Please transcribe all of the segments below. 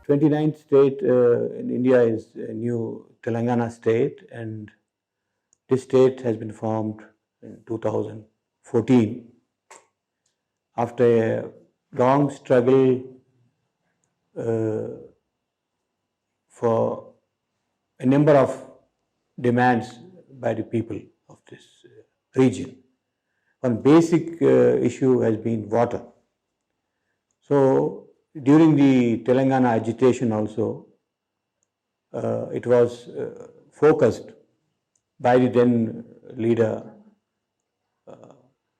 29th state in India is a new Telangana state, and this state has been formed in 2014 after a long struggle for a number of demands by the people of this region. One basic issue has been water. So during the Telangana agitation also, it was focused by the then leader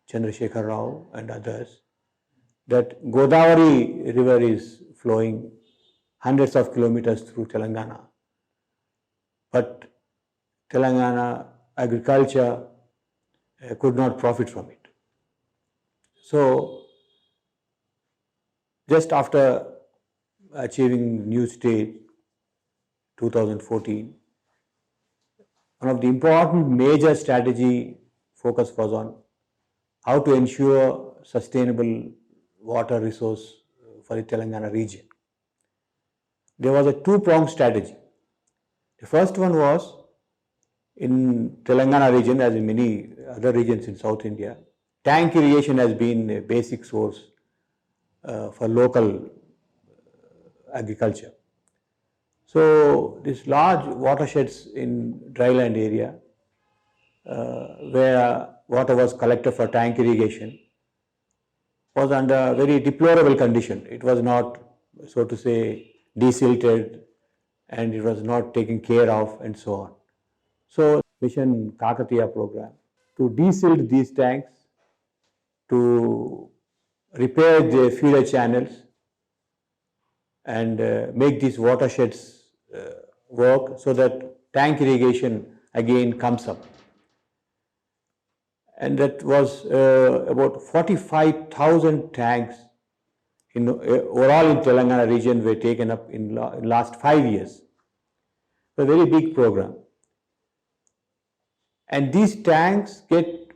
Chandrasekhar Rao and others that Godavari river is flowing hundreds of kilometers through Telangana, but Telangana agriculture could not profit from it. So just after achieving new state 2014, one of the important major strategy focus was on how to ensure sustainable water resource for the Telangana region. There was a two-pronged strategy. The first one was in Telangana region, as in many other regions in South India, tank irrigation has been a basic source for local agriculture. So these large watersheds in dryland area where water was collected for tank irrigation was under very deplorable condition. It was not, so to say, desilted, and it was not taken care of, and so on. So Mission Kakatiya program to desilt these tanks, to repair the feeder channels and make these watersheds work so that tank irrigation again comes up. And that was about 45,000 tanks overall in Telangana region were taken up in last 5 years. A very big program. And these tanks get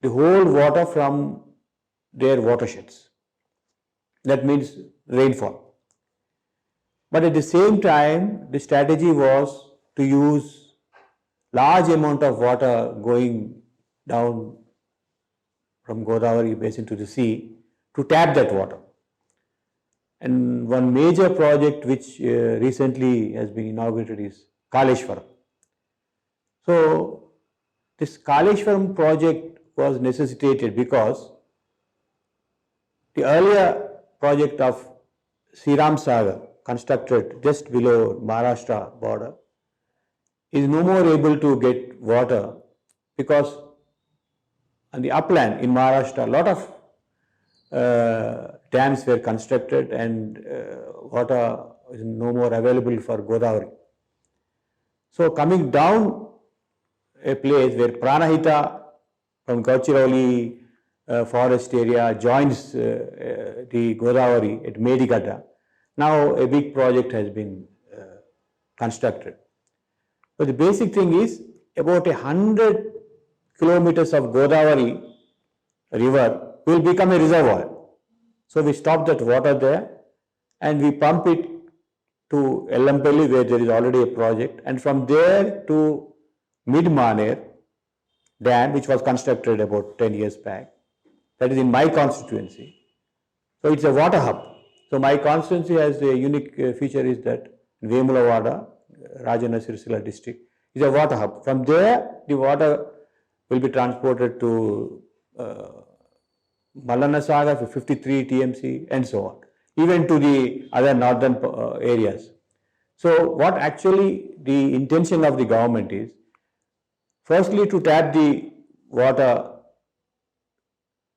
the whole water from their watersheds. That means rainfall. But at the same time, the strategy was to use large amount of water going down from Godavari basin to the sea to tap that water. And one major project which recently has been inaugurated is Kaleshwaram. So this Kaleshwaram project was necessitated because the earlier project of Sriram Sagar, constructed just below Maharashtra border, is no more able to get water because on the upland in Maharashtra, a lot of dams were constructed and water is no more available for Godavari. So coming down a place where Pranahita from Gadchiroli forest area joins the Godavari at Medigada, now a big project has been constructed. But the basic thing is about 100 kilometers of Godavari river will become a reservoir. So we stop that water there and we pump it to Ellampalli where there is already a project, and from there to Mid-Maner dam, which was constructed about 10 years back. That is in my constituency. So it's a water hub. So my constituency has a unique feature is that Vemulwada, Rajanna Sirisila district, is a water hub. From there, the water will be transported to Malana Sagar for 53 TMC and so on, even to the other northern areas. So what actually the intention of the government is, firstly to tap the water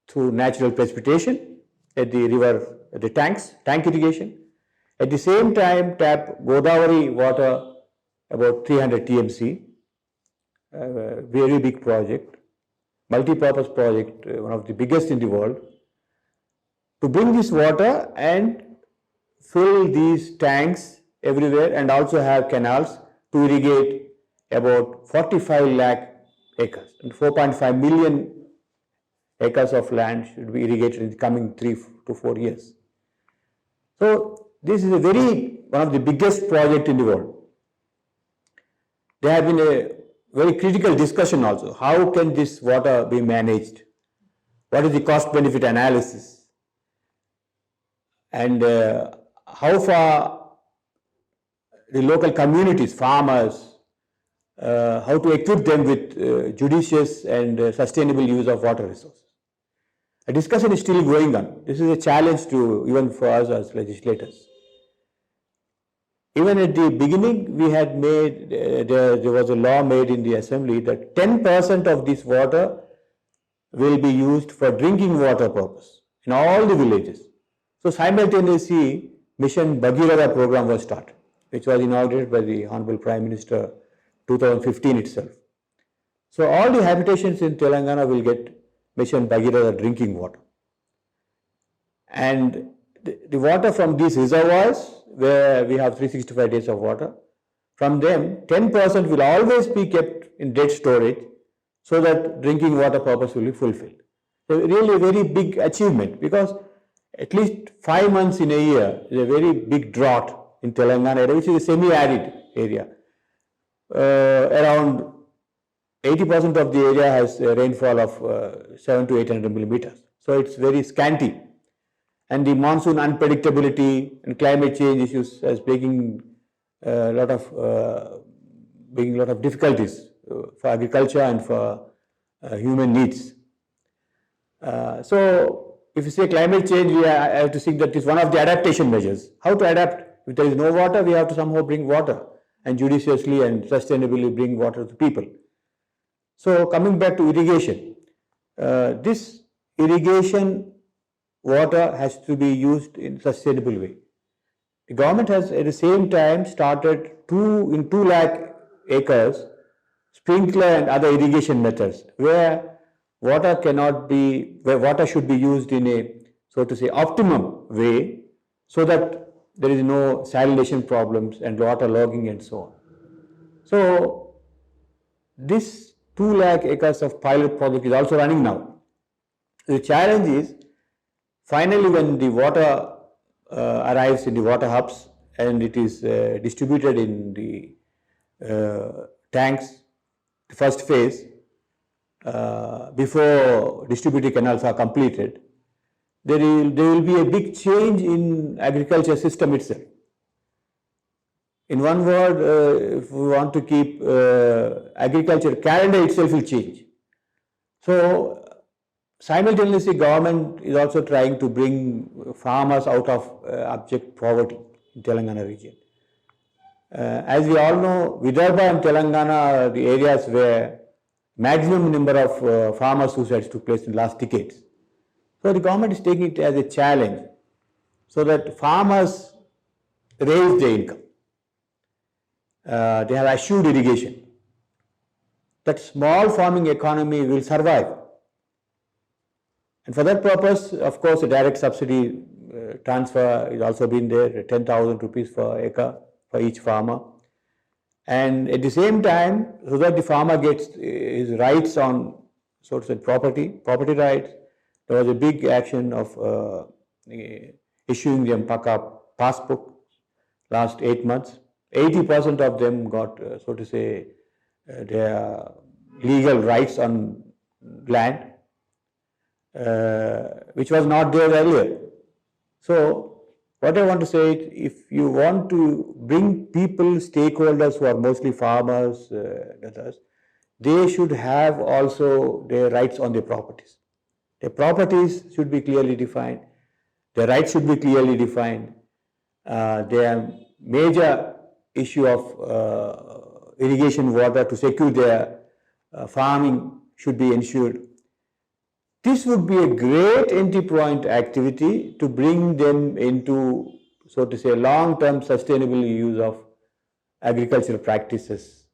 through natural precipitation at the river, at the tanks, tank irrigation. At the same time tap Godavari water about 300 TMC, very big project, multi-purpose project, one of the biggest in the world, to bring this water and fill these tanks everywhere and also have canals to irrigate about 45 lakh acres and 4.5 million acres of land should be irrigated in the coming 3 to 4 years. So this is one of the biggest projects in the world. There have been a very critical discussion also. How can this water be managed? What is the cost-benefit analysis? And how far the local communities, farmers, how to equip them with judicious and sustainable use of water resources. A discussion is still going on. This is a challenge even for us as legislators. Even at the beginning, we had made, there was a law made in the assembly that 10% of this water will be used for drinking water purpose in all the villages. So simultaneously, Mission Bhagirath program was started, which was inaugurated by the Honorable Prime Minister 2015 itself. So all the habitations in Telangana will get Mission Bhagirath drinking water. And the water from these reservoirs, where we have 365 days of water, from them 10% will always be kept in dead storage so that drinking water purpose will be fulfilled. So really a very big achievement, because at least 5 months in a year is a very big drought in Telangana area, which is a semi-arid area. Around 80% of the area has a rainfall of 700 to 800 millimeters. So it's very scanty. And the monsoon unpredictability and climate change issues is bringing a lot of difficulties for agriculture and for human needs. So if you say climate change, we have to think that it's one of the adaptation measures. How to adapt? If there is no water, we have to somehow bring water and judiciously and sustainably bring water to people. So coming back to irrigation, this irrigation water has to be used in sustainable way. The government has at the same time started 2 lakh acres sprinkler and other irrigation methods where water should be used in a, so to say, optimum way, so that there is no salination problems and water logging and so on. So this 2 lakh acres of pilot project is also running now. The challenge is, finally, when the water arrives in the water hubs and it is distributed in the tanks, the first phase, before distributed canals are completed, there will be a big change in agriculture system itself. In one word, if we want to keep agriculture calendar itself will change. So simultaneously, government is also trying to bring farmers out of abject poverty in Telangana region. As we all know, Vidarbha and Telangana are the areas where maximum number of farmer suicides took place in the last decades. So the government is taking it as a challenge so that farmers raise their income. They have assured irrigation. That small farming economy will survive. And for that purpose, of course, a direct subsidy transfer is also been there, 10,000 rupees per acre for each farmer. And at the same time, so that the farmer gets his rights on, so to say, property rights, there was a big action of issuing them passbook last 8 months. 80% of them got, so to say, their legal rights on land, which was not there earlier. So what I want to say is, if you want to bring people, stakeholders who are mostly farmers, they should have also their rights on their properties. Their properties should be clearly defined. Their rights should be clearly defined. Their major issue of irrigation water to secure their farming should be ensured. This would be a great entry point activity to bring them into, so to say, long-term sustainable use of agricultural practices,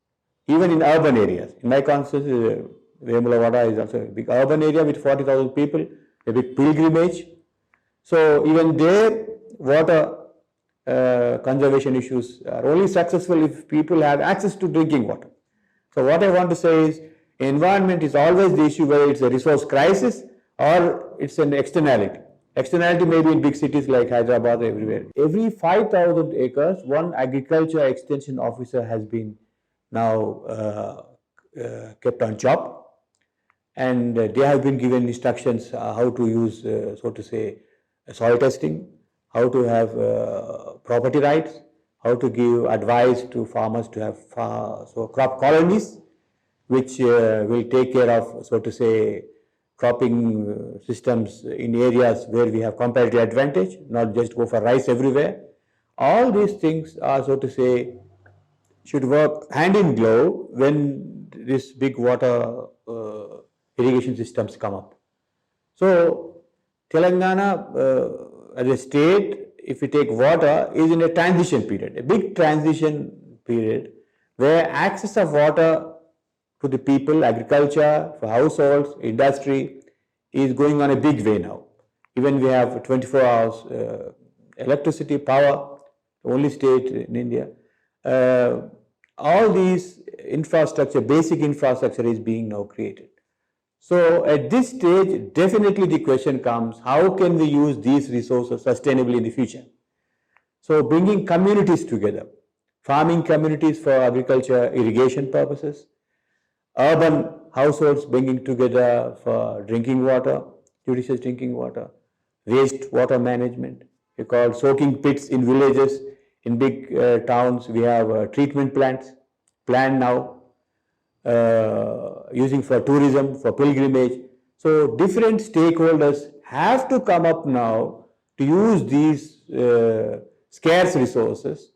even in urban areas. In my constituency, Vemulwada is also a big urban area with 40,000 people, a big pilgrimage. So even there, water conservation issues are only successful if people have access to drinking water. So what I want to say is, environment is always the issue, whether it's a resource crisis or it's an externality. Externality may be in big cities like Hyderabad, everywhere. Every 5,000 acres, one agriculture extension officer has been now kept on job, and they have been given instructions how to use, so to say, soil testing, how to have property rights, how to give advice to farmers to have crop colonies, which will take care of, so to say, cropping systems in areas where we have comparative advantage, not just go for rice everywhere. All these things are, so to say, should work hand in glove when this big water irrigation systems come up. So Telangana as a state, if we take water, is in a transition period, a big transition period where access of water to the people, agriculture, for households, industry is going on a big way now. Even we have 24 hours electricity, power, the only state in India. All these infrastructure, basic infrastructure is being now created. So at this stage, definitely the question comes, how can we use these resources sustainably in the future? So bringing communities together, farming communities for agriculture, irrigation purposes, urban households bringing together for drinking water, judicious drinking water, waste water management. We call soaking pits in villages. In big towns, we have treatment plants planned now, using for tourism, for pilgrimage. So different stakeholders have to come up now to use these scarce resources,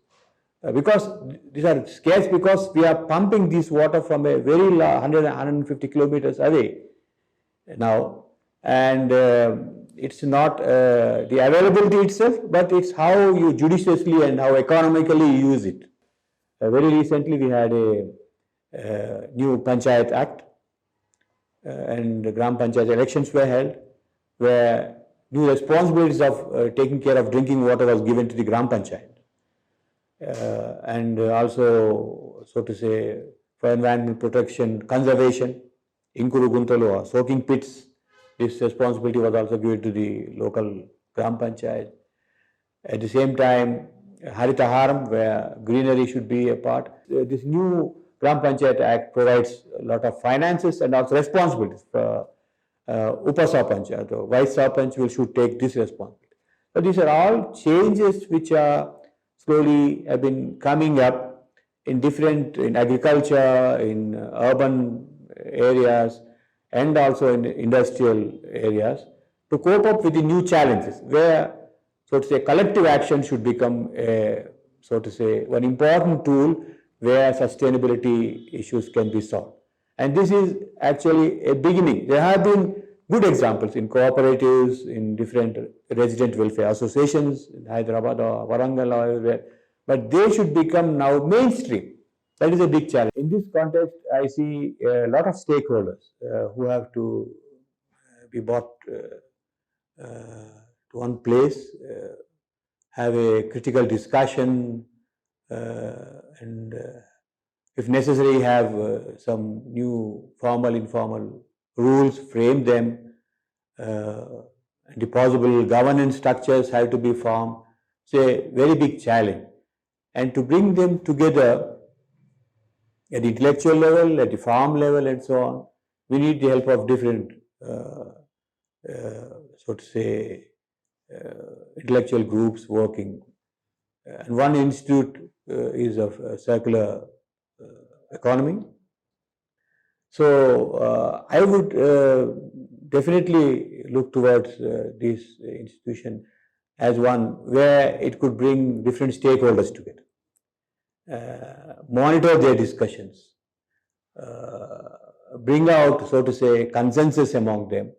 because these are scarce because we are pumping this water from a very 150 kilometers away now, and it's not the availability itself, but it's how you judiciously and how economically you use it. Very recently we had a new Panchayat Act, and the Gram Panchayat elections were held, where new responsibilities of taking care of drinking water was given to the Gram Panchayat. And also, so to say, for environmental protection, conservation, Inkuru Guntalo, soaking pits, this responsibility was also given to the local Gram Panchayat. At the same time, Haritaharam, where greenery should be a part. This new Gram Panchayat Act provides a lot of finances and also responsibilities for Upa Sarpanch, the Vice Sarpanch should take this responsibility. So these are all changes which are slowly have been coming up in agriculture, in urban areas, and also in industrial areas to cope up with the new challenges, where, so to say, collective action should become so to say, one important tool where sustainability issues can be solved. And this is actually a beginning. There have been good examples in cooperatives, in different resident welfare associations in Hyderabad or Warangal or everywhere, but they should become now mainstream. That is a big challenge. In this context, I see a lot of stakeholders who have to be brought to one place, have a critical discussion, and if necessary have some new formal, informal rules, frame them, and the possible governance structures have to be formed. It's a very big challenge. And to bring them together at the intellectual level, at the farm level and so on, we need the help of different, so to say, intellectual groups working. And one institute is of circular economy. So I would definitely look towards this institution as one where it could bring different stakeholders together, monitor their discussions, bring out, so to say, consensus among them,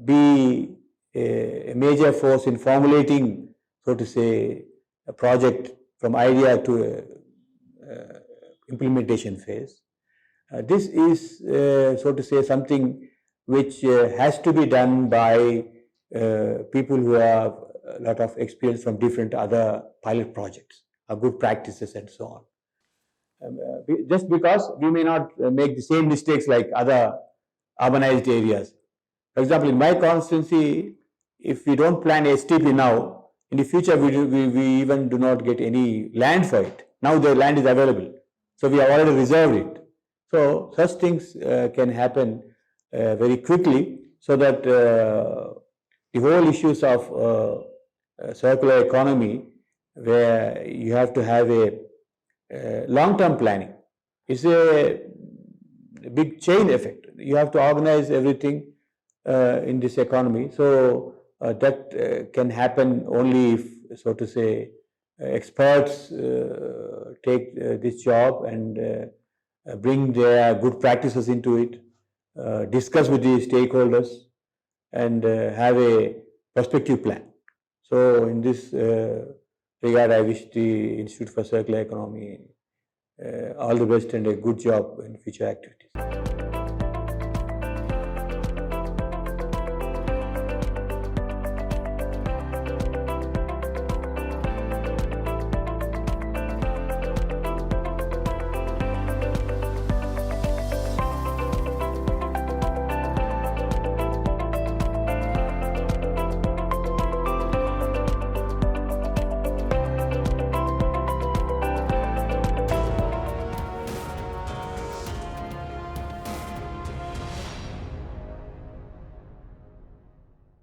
be a major force in formulating, so to say, a project from idea to implementation phase. This is, so to say, something which has to be done by people who have a lot of experience from different other pilot projects, good practices and so on. Just because we may not make the same mistakes like other urbanized areas. For example, in my constituency, if we don't plan STP now, in the future we even do not get any land for it. Now the land is available. So we have already reserved it. So such things can happen very quickly, so that the whole issues of circular economy, where you have to have a long-term planning. It's a big chain effect. You have to organize everything in this economy. So that can happen only if, so to say, experts take this job and bring their good practices into it, discuss with the stakeholders, and have a prospective plan. So in this regard, I wish the Institute for Circular Economy all the best and a good job in future activities.